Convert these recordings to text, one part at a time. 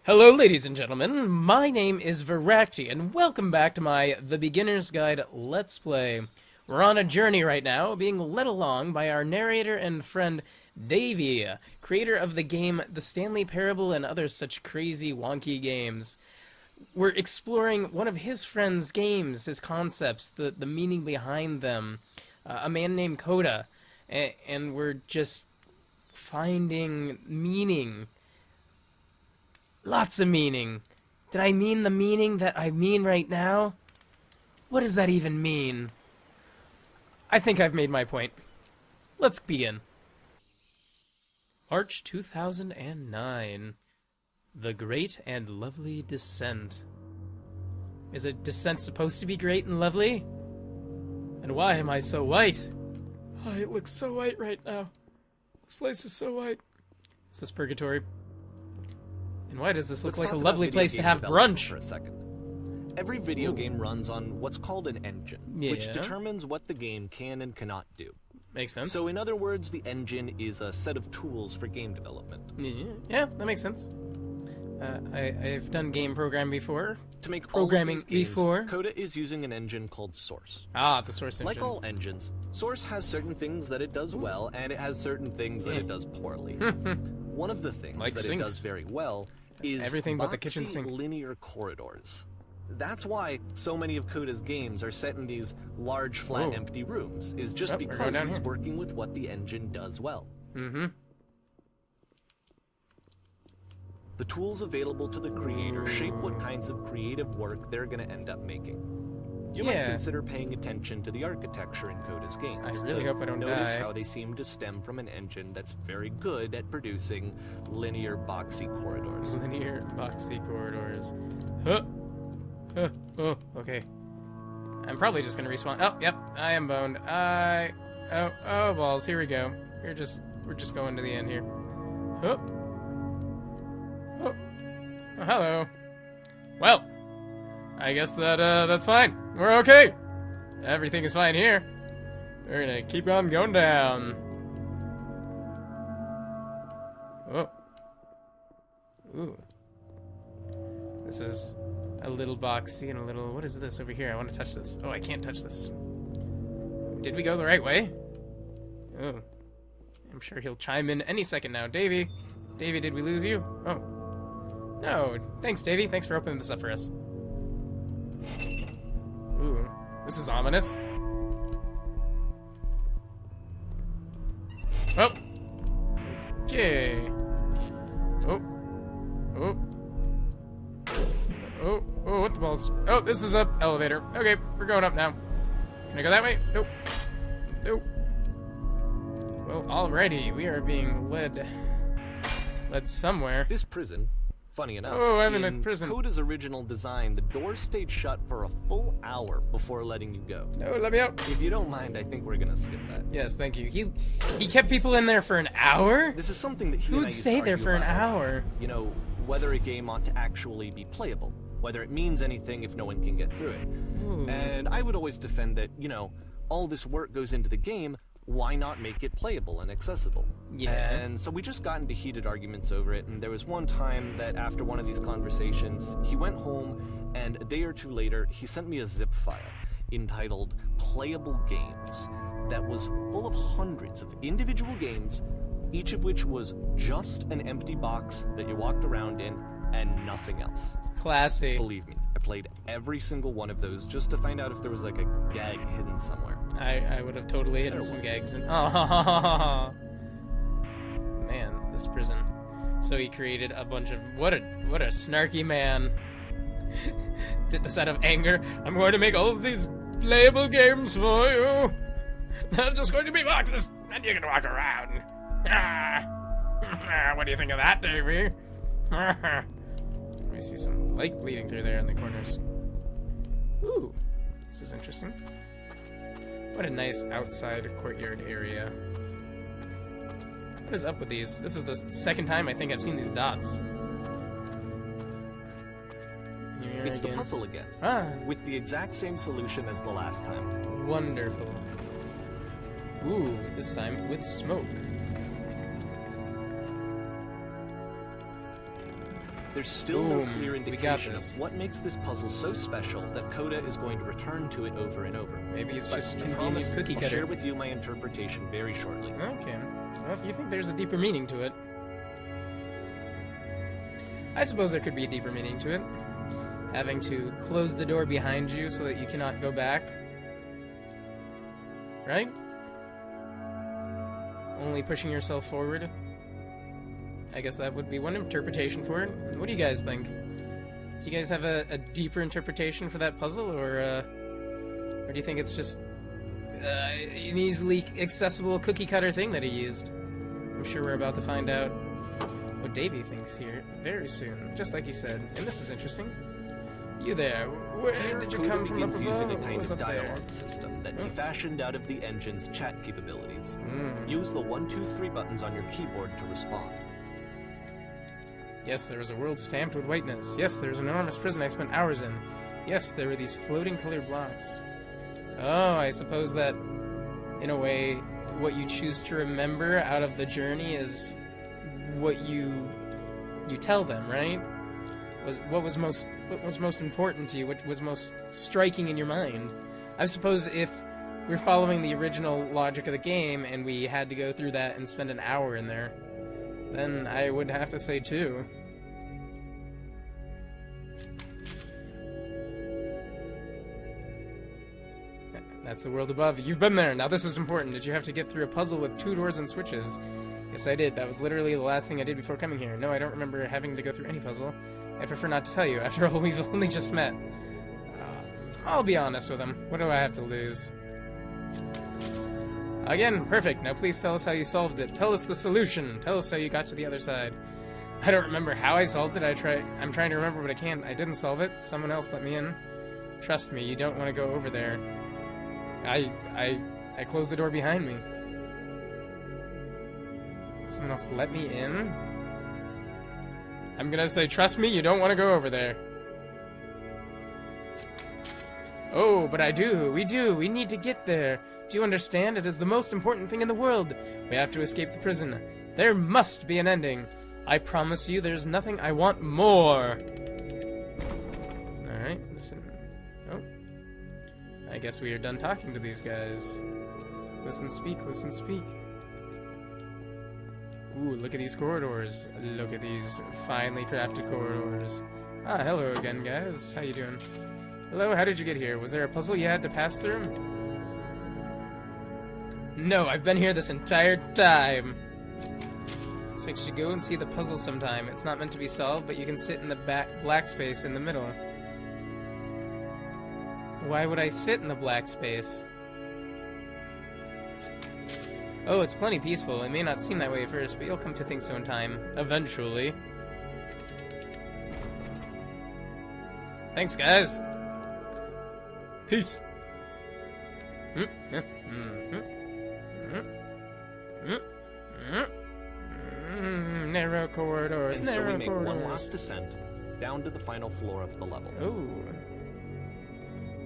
Hello, ladies and gentlemen. My name is Virakti, and welcome back to my The Beginner's Guide Let's Play. We're on a journey right now, being led along by our narrator and friend, Davey, creator of the game The Stanley Parable and other such crazy, wonky games. We're exploring one of his friend's games, his concepts, the meaning behind them. A man named Coda, and we're just finding meaning. Lots of meaning. Did I mean the meaning that I mean right now? What does that even mean? I think I've made my point. Let's begin. March 2009. The Great and Lovely Descent. Is a descent supposed to be great and lovely? And why am I so white? Oh, it looks so white right now. This place is so white. Is this purgatory? And why does this look like a lovely place to have brunch? For a second. Every video game runs on what's called an engine, which determines what the game can and cannot do. Makes sense. So in other words, the engine is a set of tools for game development. Yeah, that makes sense. I've done game programming before. To make programming all of these games, before. Coda is using an engine called Source. Ah, the Source engine. Like all engines, Source has certain things that it does well, and it has certain things that it does poorly. One of the things that it does very well is everything but the kitchen sink. Linear corridors. That's why so many of Coda's games are set in these large, flat, empty rooms, is just because he's working with what the engine does well. The tools available to the creator shape what kinds of creative work they're going to end up making. You might consider paying attention to the architecture in Coda's games. I really hope I don't notice die. how they seem to stem from an engine that's very good at producing linear, boxy corridors. Linear, boxy corridors. Oh, okay. I'm probably just gonna respawn. Oh, yep, I am boned. Oh, balls. Here we go. We're just going to the end here. Oh, hello. Well, I guess that's fine. We're okay. Everything is fine here. We're gonna keep on going down. Oh. Ooh. This is a little boxy and a little... What is this over here? I want to touch this. Oh, I can't touch this. Did we go the right way? Oh. I'm sure he'll chime in any second now. Davey? Davey, did we lose you? Oh. No. Thanks, Davey. Thanks for opening this up for us. Ooh. This is ominous. Oh. Okay. Oh. Oh. Oh, what the balls? Oh, this is a elevator. Okay, we're going up now. Can I go that way? Nope. Nope. Well, alrighty, we are being led somewhere. This prison, funny enough, oh, I'm in a prison. Coda's original design, the doors stayed shut for a full hour before letting you go. No, let me out. If you don't mind, I think we're gonna skip that. Yes, thank you. He kept people in there for an hour? This is something that Who would stay there for an hour? You know, whether a game ought to actually be playable, whether it means anything if no one can get through it. Ooh. And I would always defend that, you know, all this work goes into the game, why not make it playable and accessible? Yeah. And so we just got into heated arguments over it, and there was one time that after one of these conversations, he went home, and a day or two later, he sent me a zip file entitled Playable Games that was full of hundreds of individual games, each of which was just an empty box that you walked around in and nothing else. Classy. Believe me, I played every single one of those just to find out if there was like a gag hidden somewhere. I would have totally hidden some gags in. Oh, man, this prison. So he created a bunch of what a snarky man. Did this out of anger. I'm going to make all of these playable games for you. They're just going to be boxes, and you can walk around. What do you think of that, Davey? Let me see some light bleeding through there in the corners. Ooh, this is interesting. What a nice outside courtyard area. What is up with these? This is the second time I think I've seen these dots. It's the puzzle again. With the exact same solution as the last time. Wonderful. Ooh, this time with smoke. There's still no Boom. clear We got indication this. of what makes this puzzle so special that Coda is going to return to it over and over. Maybe it's But just I convenient promise cookie I'll cutter. share with you my interpretation very shortly. Okay. Well, if you think there's a deeper meaning to it. I suppose there could be a deeper meaning to it. Having to close the door behind you so that you cannot go back. Right? Only pushing yourself forward. I guess that would be one interpretation for it. What do you guys think? Do you guys have a deeper interpretation for that puzzle, or do you think it's just an easily accessible cookie cutter thing that he used? I'm sure we're about to find out what Davey thinks here very soon, just like he said. And this is interesting. You there? Where Here, did you Coda come from up begins above? using a What kind was of up there? dialogue system that Oh. he fashioned out of the engine's chat capabilities. Mm. Use the 1, 2, 3 buttons on your keyboard to respond. Yes, there was a world stamped with whiteness. Yes, there was an enormous prison I spent hours in. Yes, there were these floating colored blocks. Oh, I suppose that, in a way, what you choose to remember out of the journey is what you tell them, right? What was most important to you? What was most striking in your mind? I suppose if we're following the original logic of the game and we had to go through that and spend an hour in there, then I would have to say 2. That's the world above. You've been there. Now this is important. Did you have to get through a puzzle with 2 doors and switches? Yes, I did. That was literally the last thing I did before coming here. No, I don't remember having to go through any puzzle. I prefer not to tell you. After all, we've only just met. I'll be honest with him. What do I have to lose? Again, perfect. Now please tell us how you solved it. Tell us the solution. Tell us how you got to the other side. I don't remember how I solved it. I'm trying to remember, but I can't. I didn't solve it. Someone else let me in. Trust me, you don't want to go over there. I closed the door behind me. Someone else let me in? I'm gonna say, trust me, you don't want to go over there. Oh, but I do. We do. We need to get there. Do you understand? It is the most important thing in the world. We have to escape the prison. There must be an ending. I promise you there's nothing I want more. Alright, listen. Oh. I guess we are done talking to these guys. Listen, speak, listen, speak. Ooh, look at these corridors. Look at these finely crafted corridors. Ah, hello again, guys. How you doing? Hello, how did you get here? Was there a puzzle you had to pass through? No, I've been here this entire time. So you should go and see the puzzle sometime. It's not meant to be solved, but you can sit in the black space in the middle. Why would I sit in the black space? Oh, it's plenty peaceful. It may not seem that way at first, but you'll come to think so in time. Eventually. Thanks, guys. Peace. Narrow corridors, And so narrow we make corridors. one last descent down to the final floor of the level. Oh.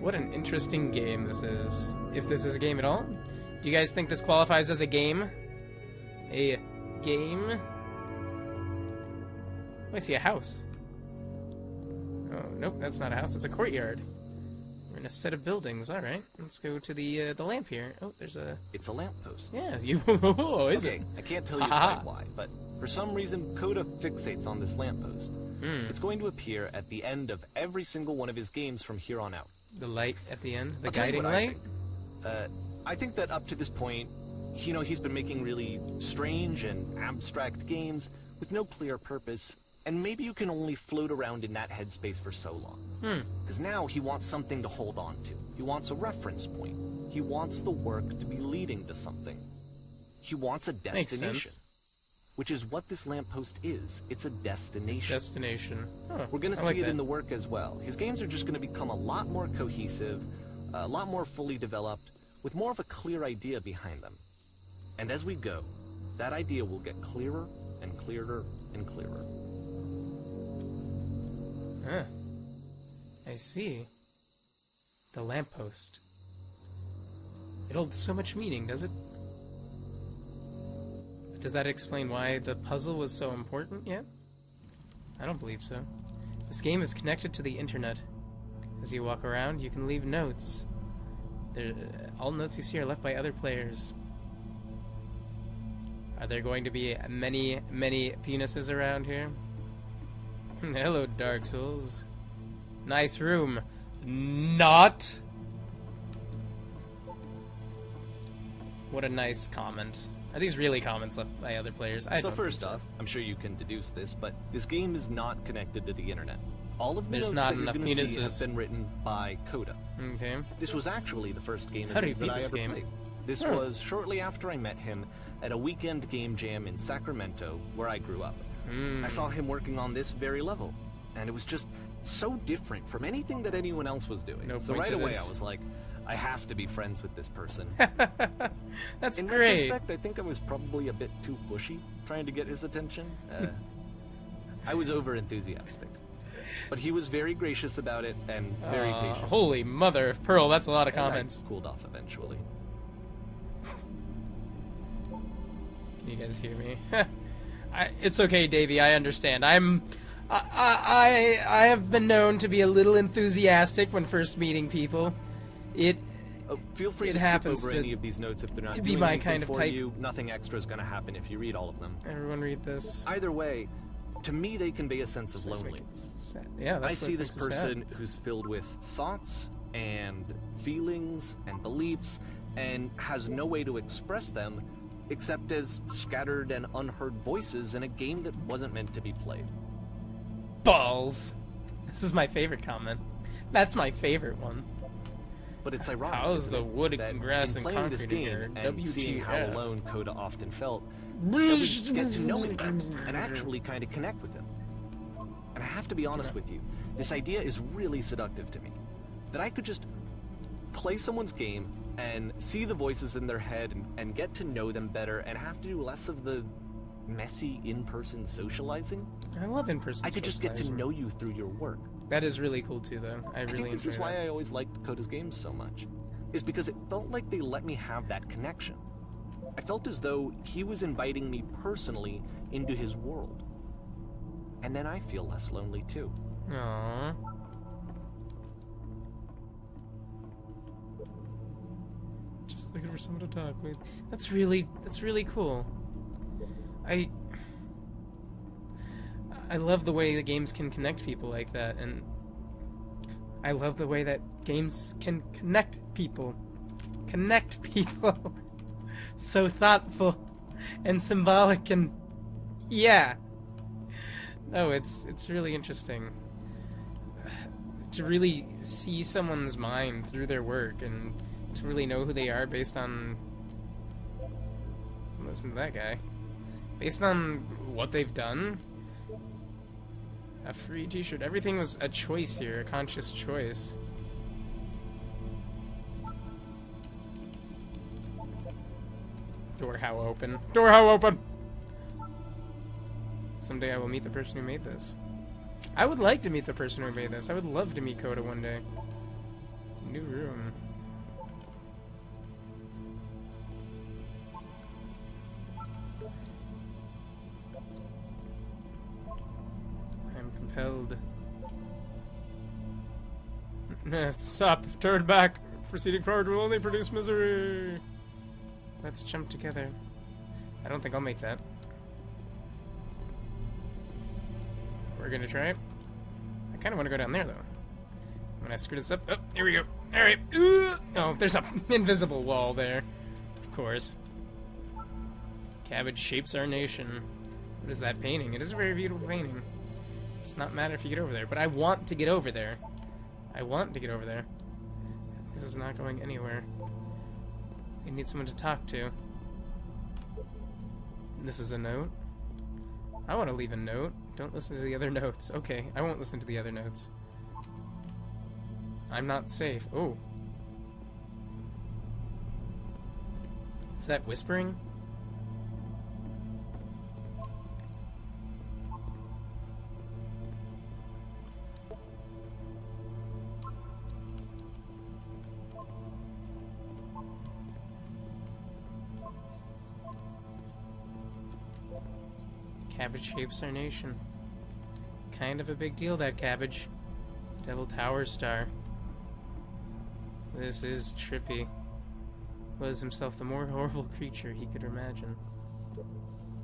What an interesting game this is. If this is a game at all. Do you guys think this qualifies as a game? A game? Oh, I see a house. Oh, nope, that's not a house. It's a courtyard. We're in a set of buildings. All right, let's go to the lamp here. Oh, there's a... It's a lamppost. Yeah, you... Oh, is Okay, it? I can't tell you Aha. quite why, but for some reason, Coda fixates on this lamppost. It's going to appear at the end of every single one of his games from here on out. The light at the end? The I'll tell you guiding what I light? think. I think that up to this point, he's been making really strange and abstract games with no clear purpose, and maybe you can only float around in that headspace for so long. Because now he wants something to hold on to. He wants a reference point. He wants the work to be leading to something. He wants a Makes destination. sense. Which is what this lamppost is. It's a destination. Destination. Oh, We're going to I see like it that. in the work as well. His games are just going to become a lot more cohesive, a lot more fully developed, with more of a clear idea behind them. And as we go, that idea will get clearer and clearer and clearer. Huh. I see. The lamppost. It holds so much meaning, does it? Does that explain why the puzzle was so important yet? I don't believe so. This game is connected to the internet. As you walk around, you can leave notes. All notes you see are left by other players. Are there going to be many, many penises around here? Hello, Dark Souls. Nice room. Not. What a nice comment. Are these really comments left by other players? So first off, I'm sure you can deduce this, but this game is not connected to the internet. All of the notes that you're going to see have been written by Coda. Okay. This was actually the first game How of do his you that beat I this ever game? played. This was shortly after I met him at a weekend game jam in Sacramento, where I grew up. I saw him working on this very level, and it was just so different from anything that anyone else was doing. No so point right to away this. I was like, I have to be friends with this person. That's In great. retrospect, I think I was probably a bit too pushy, trying to get his attention. I was over-enthusiastic. But he was very gracious about it, and very patient. Holy mother of pearl, that's a lot of And comments. I cooled off eventually. Can you guys hear me? It's okay, Davey, I understand. I have been known to be a little enthusiastic when first meeting people. Feel free It to skip happens over to- any of these notes if they're not to be doing my anything kind of for type. you. Nothing extra is going to happen if you read all of them. Everyone read this. Either way, to me they convey a sense of Let's make it loneliness. sad. Yeah, that's I what see this makes it sad. person who's filled with thoughts and feelings and beliefs and has no way to express them except as scattered and unheard voices in a game that wasn't meant to be played. Balls. This is my favorite comment. That's my favorite one. But it's ironic, How's isn't the it, wood that and grass in and playing this concrete in game here, and seeing how WTF. alone Coda often felt, that we get to know him and actually kind of connect with him. And I have to be honest with you, this idea is really seductive to me. That I could just play someone's game and see the voices in their head and get to know them better and have to do less of the messy in-person socializing. I love in-person I could just get to socializing. know you through your work. That is really cool too, though. I really think this enjoy is why that. I always liked Coda's games so much, is because it felt like they let me have that connection. I felt as though he was inviting me personally into his world. And then I feel less lonely too. Aww. Just looking for someone to talk with. That's really cool. I love the way the games can connect people like that, and I love the way that games can connect people. Connect people. So thoughtful and symbolic and yeah. No, it's really interesting to really see someone's mind through their work and to really know who they are based on, listen to that guy, based on what they've done. A free t-shirt. Everything was a choice here, a conscious choice. Door how open. Door how open! Someday I will meet the person who made this. I would like to meet the person who made this. I would love to meet Coda one day. New room. I am compelled. Stop. Turn back. Proceeding forward will only produce misery. Let's jump together. I don't think I'll make that. We're gonna try it. I kind of want to go down there, though. When I screw this up... Oh, here we go. Alright. Oh, there's a invisible wall there. Of course. Cabbage shapes our nation. What is that painting? It is a very beautiful painting. It does not matter if you get over there, but I want to get over there. I want to get over there. This is not going anywhere. I need someone to talk to. This is a note. I want to leave a note. Don't listen to the other notes. Okay, I won't listen to the other notes. I'm not safe. Oh. Is that whispering? Cabbage shapes our nation. kind of a big deal, that cabbage. Devil Tower Star. This is trippy. Was himself the more horrible creature he could imagine.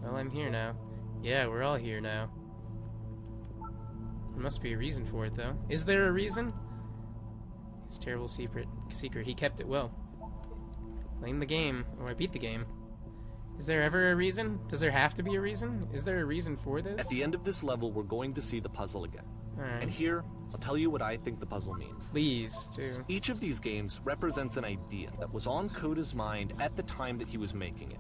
Well, I'm here now. Yeah, we're all here now. There must be a reason for it, though. Is there a reason? His terrible secret. He kept it well. Playing the game, or I beat the game. Is there ever a reason? Does there have to be a reason? Is there a reason for this? At the end of this level, we're going to see the puzzle again. Alright. And here, I'll tell you what I think the puzzle means. Please, do. Each of these games represents an idea that was on Coda's mind at the time that he was making it.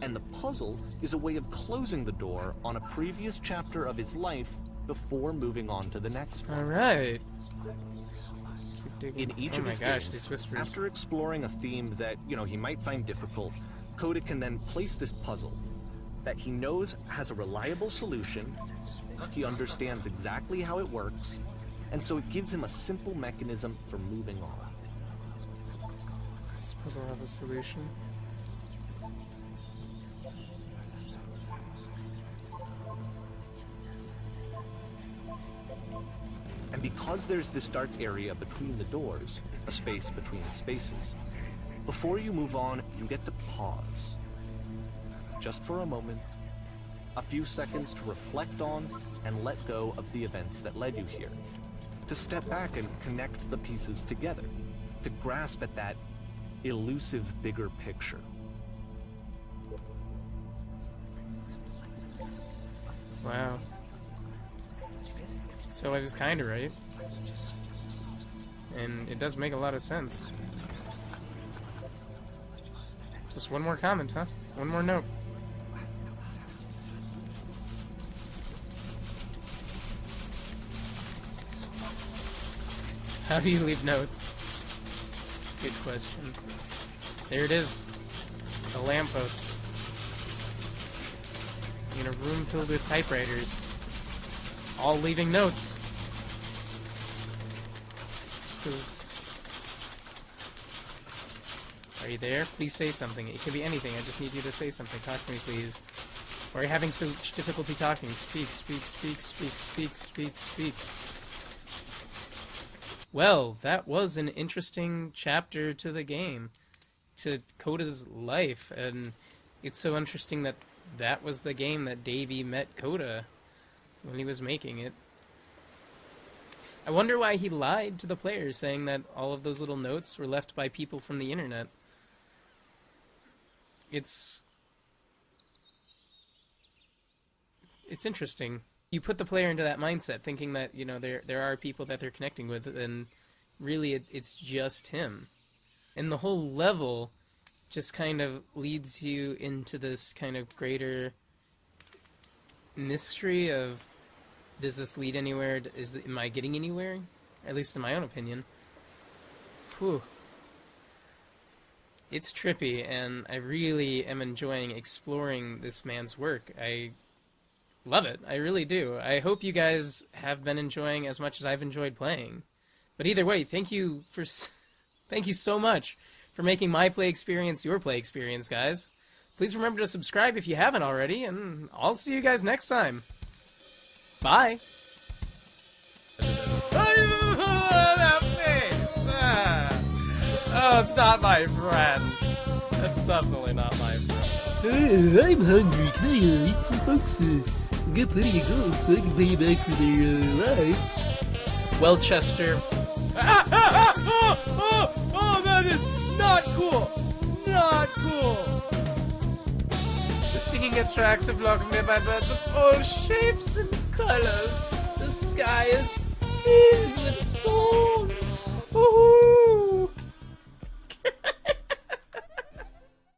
And the puzzle is a way of closing the door on a previous chapter of his life before moving on to the next one. Alright. In each of his games, these whispers. after exploring a theme that, he might find difficult, Coda can then place this puzzle that he knows has a reliable solution, he understands exactly how it works, and so it gives him a simple mechanism for moving on. Does this puzzle have a solution? And because there's this dark area between the doors, a space between the spaces, before you move on, you get to pause. Just for a moment, a few seconds to reflect on and let go of the events that led you here. To step back and connect the pieces together. To grasp at that elusive bigger picture. Wow. So I was kinda right. And it does make a lot of sense. Just one more comment, huh? One more note. How do you leave notes? Good question. There it is. A lamppost. In a room filled with typewriters. All leaving notes. Are you there? Please say something. It could be anything. I just need you to say something. Talk to me, please. Or are you having such difficulty talking? Speak, speak, speak, speak, speak, speak, speak. Well, that was an interesting chapter to the game. To Coda's life. And it's so interesting that that was the game that Davey met Coda when he was making it. I wonder why he lied to the players, saying that all of those little notes were left by people from the internet. It's interesting. You put the player into that mindset, thinking that, there are people that they're connecting with, and really it's just him. And the whole level just kind of leads you into this kind of greater mystery of, does this lead anywhere? Am I getting anywhere? At least in my own opinion. Whew. It's trippy, and I really am enjoying exploring this man's work. I love it. I really do. I hope you guys have been enjoying as much as I've enjoyed playing. But either way, thank you so much for making my play experience your play experience, guys. Please remember to subscribe if you haven't already, and I'll see you guys next time. Bye. That face. Oh, it's not my friend. That's definitely not my friend. I'm hungry. Can I eat some folks? I've got plenty of gold so I can pay you back for their rides. Well, Chester. Oh, that is not cool. Not cool. The singing attracts are flocked there by birds of all shapes and colors. The sky is filled with